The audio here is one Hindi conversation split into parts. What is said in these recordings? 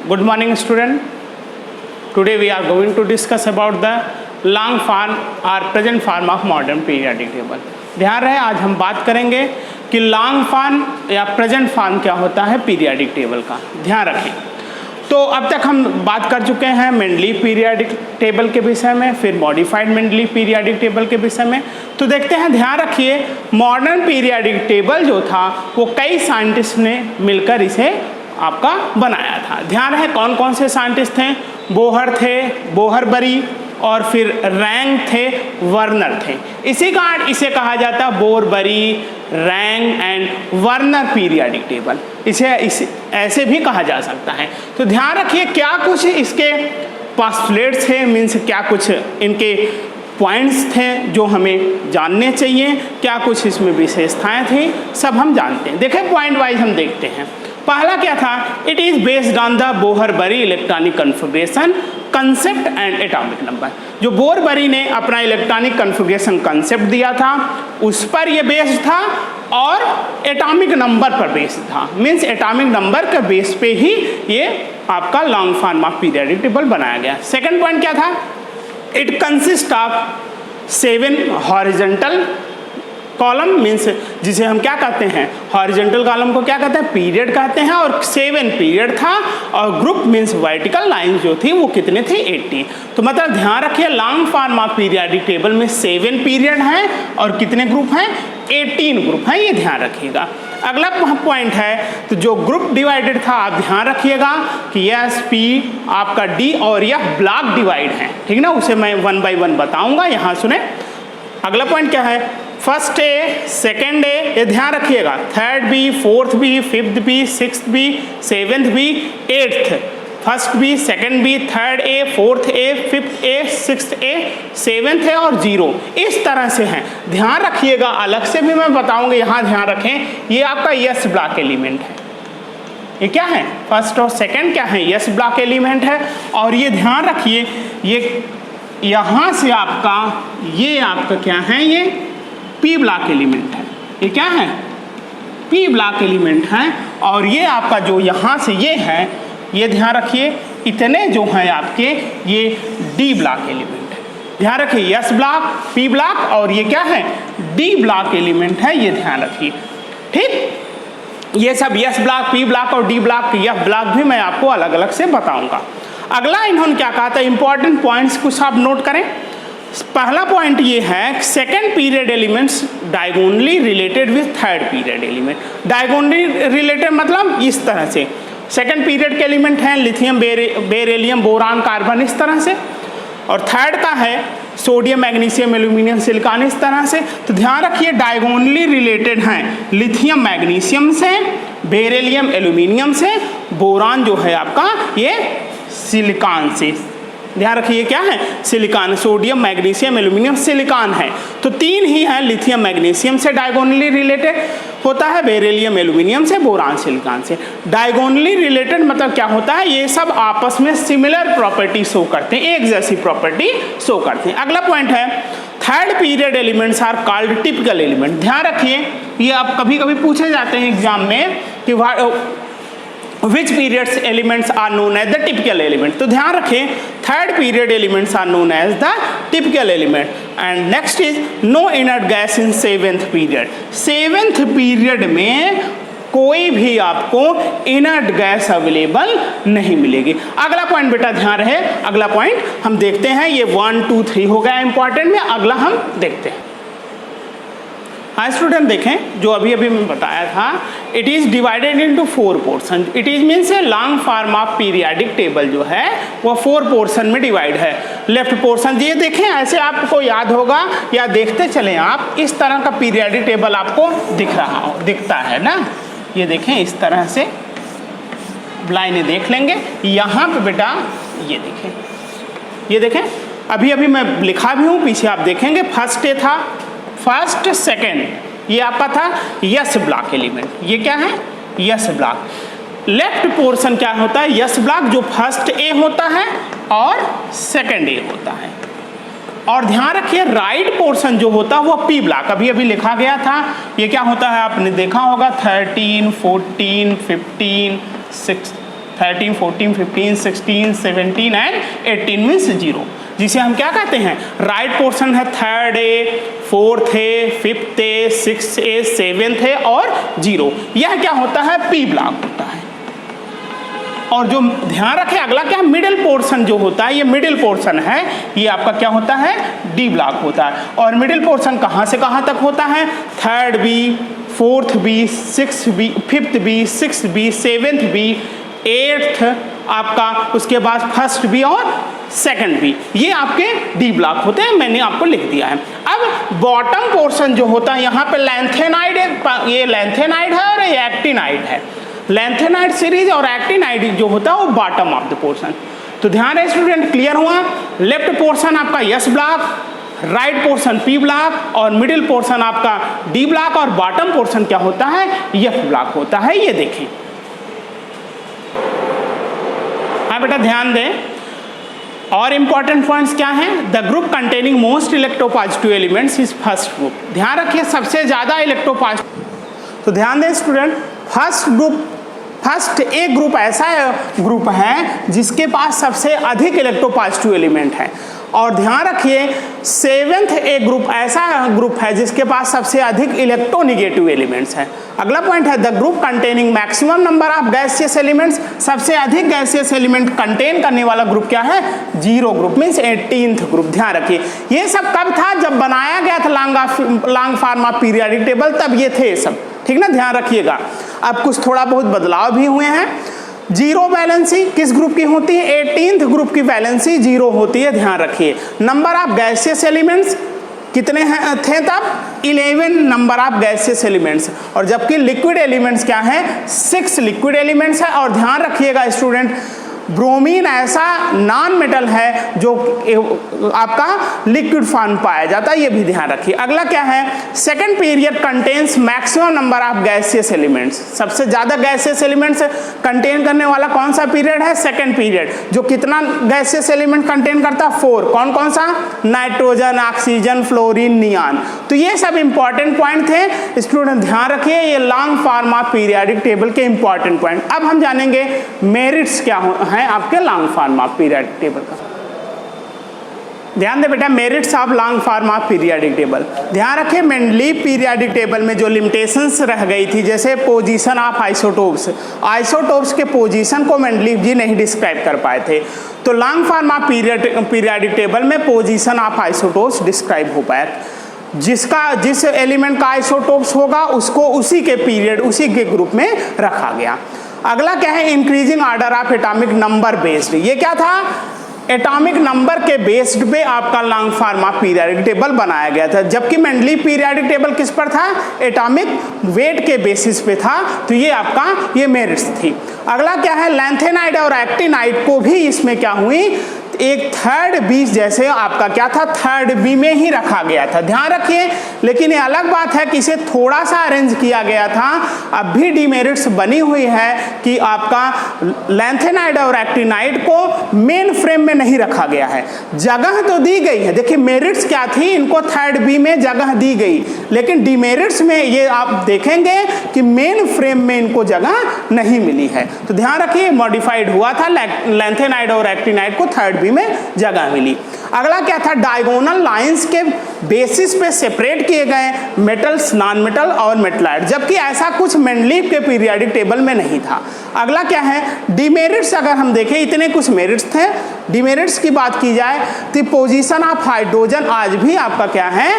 Good morning student. Today we are going to discuss about the long form or present form of modern periodic table. ध्यान रहे आज हम बात करेंगे कि लॉन्ग फॉर्म या प्रेजेंट फॉर्म क्या होता है पीरियाडिक टेबल का। ध्यान रखें। तो अब तक हम बात कर चुके हैं मेंडलीव पीरियाडिक टेबल के विषय में, फिर मॉडिफाइड मेंडलीव पीरियाडिक टेबल के विषय में। तो देखते हैं, ध्यान रखिए, मॉडर्न पीरियाडिक टेबल जो था वो कई साइंटिस्ट ने मिलकर इसे आपका बनाया था। ध्यान रहे कौन कौन से साइंटिस्ट थे। बोहर थे, बोहरबरी, और फिर रैंग थे, वर्नर थे। इसी कारण इसे कहा जाता Bohr Bury, Rang and Werner periodic table. इसे ऐसे भी कहा जा सकता है। तो ध्यान रखिए क्या कुछ इसके पोस्टुलेट्स थे, मीन्स क्या कुछ इनके पॉइंट्स थे जो हमें जानने चाहिए, क्या कुछ इसमें विशेषताएं थी, सब हम जानते हैं। देखें पॉइंट वाइज हम देखते हैं। पहला क्या था, it is based on the Bohr Bury electronic configuration concept and atomic number. जो बोरबरी ने अपना इलेक्ट्रॉनिक कन्फिगरेशन कंसेप्ट दिया था उस पर यह बेस्ड था और एटॉमिक नंबर पर बेस्ड था। मीन्स एटॉमिक नंबर के बेस पे ही ये आपका long form of periodic table बनाया गया। सेकंड पॉइंट क्या था, it consist of 7 horizontal column, means जिसे हम क्या कहते हैं, हॉरिजॉन्टल कॉलम को क्या कहते हैं, पीरियड कहते हैं, और 7 पीरियड था। और ग्रुप मीन्स वर्टिकल लाइन जो थी वो कितने थे, 80। तो मतलब ध्यान रखिए long form of periodic table में 7 पीरियड हैं और कितने ग्रुप हैं, 18 ग्रुप हैं, ये ध्यान रखिएगा। अगला पॉइंट है, तो जो ग्रुप डिवाइडेड था आप ध्यान रखिएगा कि एस पी आपका डी और यह ब्लॉक डिवाइड है, ठीक ना, उसे मैं 1 बाय 1 बताऊंगा, यहाँ सुने। अगला पॉइंट क्या है, फर्स्ट ए, सेकेंड ए, ये ध्यान रखिएगा, third B, fourth B, fifth B, sixth B, seventh B, eighth, first B, second B, third A, fourth A, fifth A, sixth A, seventh है और 0, इस तरह से हैं। ध्यान रखिएगा, अलग से भी मैं बताऊंगा, यहाँ ध्यान रखें, ये आपका यस ब्लॉक एलिमेंट है। ये क्या है, फर्स्ट और सेकेंड क्या है, यस ब्लॉक एलिमेंट है। और ये ध्यान रखिए, ये यहाँ से आपका ये आपका क्या है, ये पी ब्लॉक एलिमेंट है। ये क्या है, पी ब्लॉक एलिमेंट है। और ये आपका जो यहाँ से ये है, ये ध्यान रखिए, इतने जो हैं आपके ये डी ब्लॉक एलिमेंट है। ध्यान रखिए यस ब्लॉक, पी ब्लॉक, और ये क्या है, डी ब्लॉक एलिमेंट है, ये ध्यान रखिए। ठीक, ये सब यस ब्लॉक, पी ब्लॉक और डी ब्लॉक, यह ब्लॉक भी मैं आपको अलग अलग से बताऊंगा। अगला इन्होंने क्या कहा था, इंपॉर्टेंट पॉइंट्स कुछ आप नोट करें। पहला पॉइंट ये है, second period elements diagonally related with third period element. Diagonally related मतलब इस तरह से, सेकेंड पीरियड के एलिमेंट हैं लिथियम, बेरिलियम, बोरान, कार्बन, इस तरह से। और थर्ड का है सोडियम, मैग्नीशियम, एल्यूमिनियम, सिलिकॉन, इस तरह से। तो ध्यान रखिए डायगोनली रिलेटेड हैं लिथियम मैग्नीशियम से, बेरिलियम एल्यूमिनियम से, बोरान जो है आपका ये सिलिकॉन से। ध्यान रखिए क्या है, silicon, sodium, magnesium, aluminium, silicon है। तो 3 ही है, लिथियम मैग्नीशियम से डायगोनली रिलेटेड होता है, बेरिलियम एल्यूमिनियम से, बोरान सिलिकॉन से। डायगोनली रिलेटेड मतलब क्या होता है, ये सब आपस में सिमिलर प्रॉपर्टी शो करते हैं, एक जैसी प्रॉपर्टी शो करते हैं। अगला पॉइंट है, third period elements are called typical element. ध्यान रखिए ये आप कभी कभी पूछे जाते हैं एग्जाम में कि which periods elements are known as the typical element। तो ध्यान रखें third period elements are known as the typical element। and next is no inert gas in 7th period। 7th period में कोई भी आपको इनर्ट गैस अवेलेबल नहीं मिलेगी। अगला पॉइंट बेटा ध्यान रहे, अगला पॉइंट हम देखते हैं, ये 1 2 3 हो गया इंपॉर्टेंट में। अगला हम देखते हैं। हाँ स्टूडेंट देखें, जो अभी मैं बताया था, it is divided into 4 portion. It is means a long form of periodic table जो है वो 4 पोर्शन में डिवाइड है। लेफ्ट पोर्शन ये देखें, ऐसे आपको याद होगा या देखते चलें आप, इस तरह का पीरियाडिक टेबल आपको दिखता है ना, ये देखें इस तरह से लाइनें देख लेंगे। यहाँ पे बेटा ये देखें, अभी मैं लिखा भी हूँ, पीछे आप देखेंगे फर्स्ट ए था, फर्स्ट सेकेंड, ये आपका था यस ब्लॉक एलिमेंट। ये क्या है, यस ब्लॉक। लेफ्ट पोर्शन क्या होता है, यस ब्लॉक, जो फर्स्ट ए होता है और सेकेंड ए होता है। और ध्यान रखिए राइट पोर्शन जो होता है वो पी ब्लॉक, अभी लिखा गया था। ये क्या होता है आपने देखा होगा, 13, 14, 15, 6, 13, 14, 15, 16, 17 एंड 18 मीन्स 0, जिसे हम क्या कहते हैं, राइट पोर्शन है 3rd A, 4th A, 5th A, 6th A, 7th A और 0। यह क्या होता है, P ब्लॉक होता है। और जो ध्यान रखें अगला क्या, मिडिल पोर्शन जो होता है, ये मिडिल पोर्शन है, ये आपका क्या होता है, डी ब्लॉक होता है। और मिडिल पोर्शन कहाँ से कहाँ तक होता है, 3rd B, 4th B, 6th B, 5th B, 6th B, 7th B, 8th आपका, उसके बाद 1st B और 2nd B, ये आपके डी ब्लॉक होते हैं, मैंने आपको लिख दिया है। अब बॉटम पोर्शन जो होता है, यहाँ पे लैंथेनाइड है, ये लैंथेनाइड है और ये एक्टिनाइड है। लैंथेनाइड सीरीज और एक्टिनाइड जो होता है वो बॉटम ऑफ द पोर्शन। तो ध्यान रहे स्टूडेंट, क्लियर हुआ, लेफ्ट पोर्शन आपका S block, right portion P block और मिडिल पोर्शन आपका डी ब्लॉक और बॉटम पोर्शन क्या होता है, एफ ब्लॉक होता है। ये देखें, हाँ बेटा ध्यान दें। और इंपॉर्टेंट पॉइंट्स क्या हैं, the group containing most electropositive elements is first group. ध्यान रखिए सबसे ज्यादा इलेक्ट्रोपॉजिटिव, तो ध्यान दें स्टूडेंट, फर्स्ट ए ग्रुप ऐसा ग्रुप है जिसके पास सबसे अधिक इलेक्ट्रोपॉजिटिव एलिमेंट है। और ध्यान रखिए 7th ए ग्रुप ऐसा ग्रुप है जिसके पास सबसे अधिक इलेक्ट्रोनिगेटिव एलिमेंट्स है। अगला पॉइंट है the group containing maximum number of gaseous elements, सबसे अधिक गैसियस एलिमेंट कंटेन करने वाला ग्रुप क्या है, 0 ग्रुप मीन्स 18th ग्रुप। ध्यान रखिए ये सब कब था, जब बनाया गया था long form of periodic table, तब ये थे सब, ठीक ना, ध्यान रखिएगा। अब कुछ थोड़ा बहुत बदलाव भी हुए हैं। 0 वैलेंसी किस ग्रुप की होती है, 18th ग्रुप की वैलेंसी 0 होती है, ध्यान रखिए। नंबर ऑफ गैसियस एलिमेंट्स कितने हैं थे तब, 11 नंबर ऑफ गैसियस एलिमेंट्स, और जबकि लिक्विड एलिमेंट्स क्या है, 6 लिक्विड एलिमेंट्स है। और ध्यान रखिएगा स्टूडेंट, ब्रोमीन ऐसा नॉन मेटल है जो आपका लिक्विड फॉर्म पाया जाता है, ये भी ध्यान रखिए। अगला क्या है, second period contains maximum number of gaseous elements, सबसे ज्यादा गैसियस एलिमेंट्स कंटेन करने वाला कौन सा पीरियड है, सेकंड पीरियड, जो कितना गैसियस एलिमेंट कंटेन करता है, 4। कौन कौन सा, नाइट्रोजन, ऑक्सीजन, फ्लोरीन, नियॉन। तो ये सब इंपॉर्टेंट पॉइंट थे स्टूडेंट, ध्यान रखिए, ये long form of periodic table के इंपॉर्टेंट पॉइंट। अब हम जानेंगे मेरिट्स क्या है आपके long form of periodic table का। ध्यान दे बेटा, merits of long form of periodic table. ध्यान रखें मेंडलीव पीरियोडिक टेबल में जो लिमिटेशंस रह गई थी, जैसे पोजीशन ऑफ आइसोटोप्स के पोजीशन को मेंडलीव जी नहीं डिस्क्राइब कर पाए थे, तो long form of periodic table में पोजीशन ऑफ आइसोटोप्स डिस्क्राइब हो पाया। जिस एलिमेंट का आइसोटोप्स होगा उसको उसी के पीरियड, उसी के ग्रुप में रखा गया। अगला क्या है, increasing order of atomic number based. ये क्या था, एटॉमिक नंबर के बेस्ड पे आपका long form of periodic table बनाया गया था, जबकि मेंडलीव पीरियोडिक टेबल किस पर था, एटॉमिक वेट के बेसिस पे था। तो ये आपका ये मेरिट्स थी। अगला क्या है, लैंथेनाइड और एक्टिनाइड को भी इसमें क्या हुई, एक 3rd B जैसे आपका क्या था, 3rd B में ही रखा गया था, ध्यान रखिए। लेकिन ये अलग बात है कि इसे थोड़ा सा अरेंज किया गया था। अब भी डीमेरिट्स बनी हुई है कि आपका लैंथेनाइड और एक्टिनाइड को मेन फ्रेम में नहीं रखा गया है, जगह तो दी गई है। देखिए मेरिट्स क्या थी, इनको 3rd B में जगह दी गई, लेकिन डीमेरिट्स में ये आप देखेंगे कि मेन फ्रेम में इनको जगह नहीं मिली है। तो ध्यान रखिए मॉडिफाइड हुआ था, लैंथेनाइड और एक्टिनाइड को 3rd B में जगह मिली। अगला क्या था, डायगोनल लाइंस के बेसिस पे सेपरेट किए गए मेटल्स, नॉन मेटल और मेटलाइड, जबकि ऐसा कुछ मेंडलीव के पीरियोडिक टेबल में नहीं था। अगला क्या है, डीमेरिट्स। अगर हम देखें इतने कुछ मेरिट्स थे, डीमेरिट्स की बात की जाए तो पोजीशन ऑफ हाइड्रोजन आज भी आपका क्या है,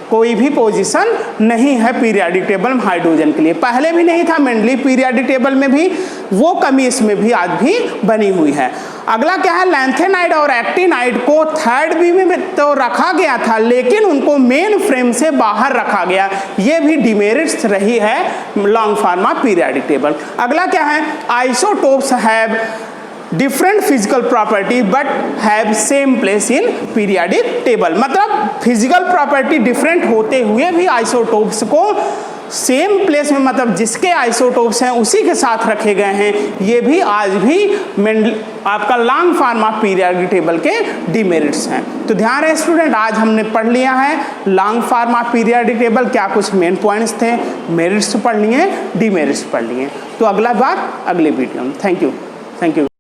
कोई भी पोजीशन नहीं है पीरियोडिक टेबल में हाइड्रोजन के लिए, पहले भी नहीं था मेंडलीव पीरियोडिक टेबल में भी, वो कमी इसमें भी आज भी बनी हुई है। अगला क्या है, लैंथेनाइड और एक्टिनाइड को 3rd B में तो रखा गया था, लेकिन उनको मेन फ्रेम से बाहर रखा गया, ये भी डिमेरिट्स रही है long form of periodic table. अगला क्या है, isotopes have different physical property but have same place in periodic table, मतलब फिजिकल प्रॉपर्टी डिफरेंट होते हुए भी आइसोटोप्स को सेम प्लेस में, मतलब जिसके आइसोटोप्स हैं उसी के साथ रखे गए हैं, ये भी आज भी आपका long form of periodic table के डिमेरिट्स हैं। तो ध्यान रहे स्टूडेंट, आज हमने पढ़ लिया है long form of periodic table, क्या कुछ मेन पॉइंट्स थे, मेरिट्स पढ़ लिए, डिमेरिट्स पढ़ लिए। तो अगला बात अगले वीडियो में। Thank you. Thank you.